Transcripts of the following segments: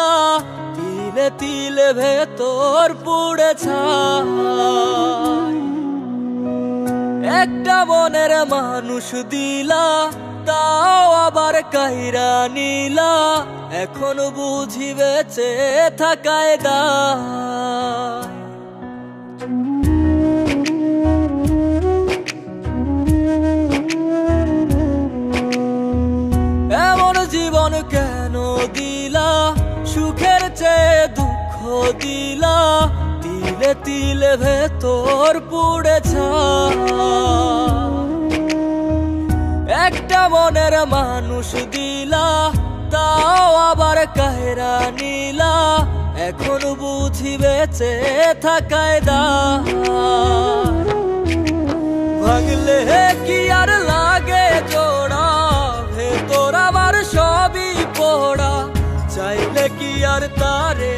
দিলা তিলে তিলে ভেতর পুড়ে ছাই। একটা মনের মানুষ দিলা তাও আবার কাইরা নিলা, এখন বুঝি বেঁচে থাকায় দায়। এমন জীবন কেন দিলা, সুখের চেয়ে দুঃখ দিলা, তিলে তিলে ভেতর পুড়ে ছাই। একটা মনের মানুষ দিলা তাও আবার কাহেরা নিলা, এখন বুঝি বেঁচে থাকায় দায়। ভাঙলে কি আর লাগে জোড়া, ভেতর আমার সবই পোড়া, চাইলে কি আর তারে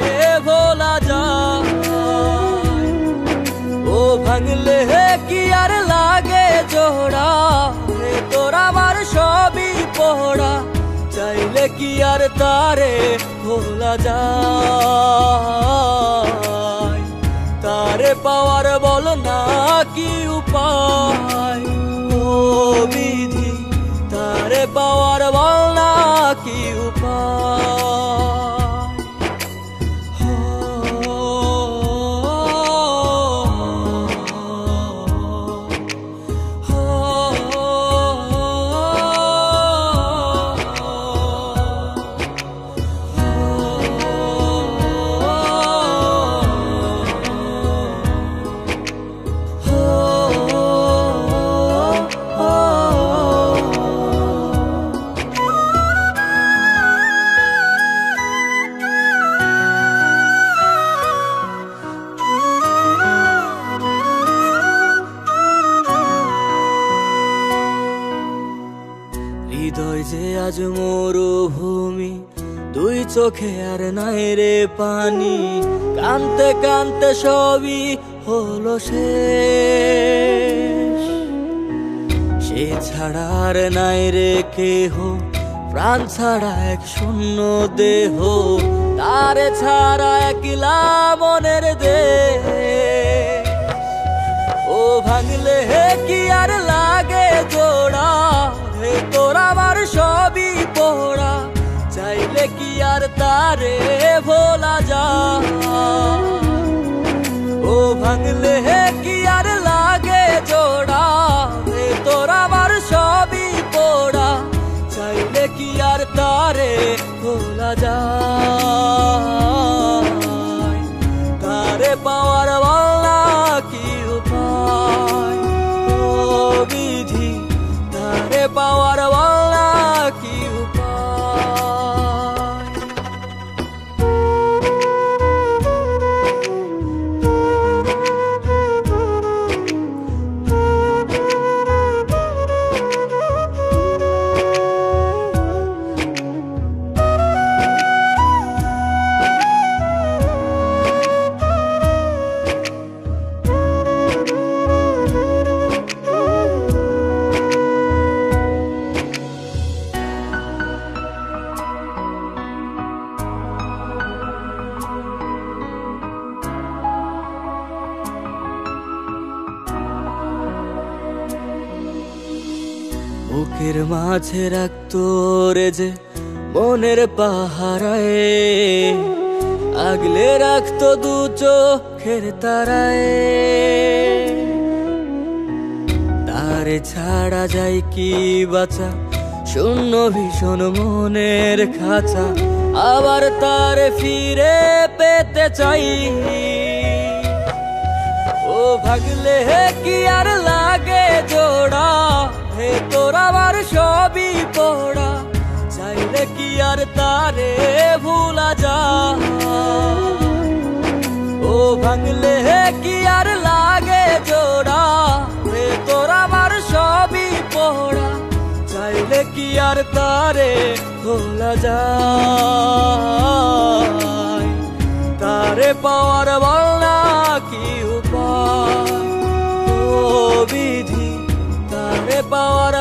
ভোলা যায়। ও ভাঙলে কি আর লাগে জোড়া, ভেতর আমার সবই পোড়া, চাইলে কি আর তারে ভোলা যায়। তারে পাওয়ার বল না কি উপায়, ও বিধি তারে পাওয়ার বল না কি উপায়। হৃদয় যে আজ মরুভূমি, দুই চোখে আর নাই রে পানি, কানতে কানতে সবই হলো শেষ। সে ছাড়া আর নাই রে কেহ, প্রাণ ছাড়া এক শূন্য দেহ, তারে ছাড়া একলা মনের দেহ। ও ভাঙলে কি আর লাগে জোড়া, ভেতর আমার সবই পোড়া, চাইলে কি আর তারে ভোলা যায়। ও ভাঙলে কি আর লাগে জোড়া, ভেতর আমার সবই পোড়া, চাইলে কি আর তারে ভোলা যায়। তারে পাওয়ার বলা কি উপায়, ও বিধি তারে পাওয়ার বলা কি উপায়। বুকের মাঝে রাখতো রে যে মনের পাহারায়, আগলে রাখতো দু চোখের তারায়। তারে ছাড়া যায় কি বাঁচা, শূন্য ভীষণ মনের খাঁচা, আবার তারে ফিরে পেতে চাই। ও ভাগলে কি আর লাগে জোড়া, ভেতর আমার সবই পোড়া, চাইলে কি আর তারে ভুলা যায়। ও ভাঙলে কি আর লাগে জোড়া, ভেতর আমার সবই পোড়া, চাইলে কি আর তারে ভোলা যায়। তারে পাওয়ার বল না কি উপায়, ও বিধি তারে পাওয়ার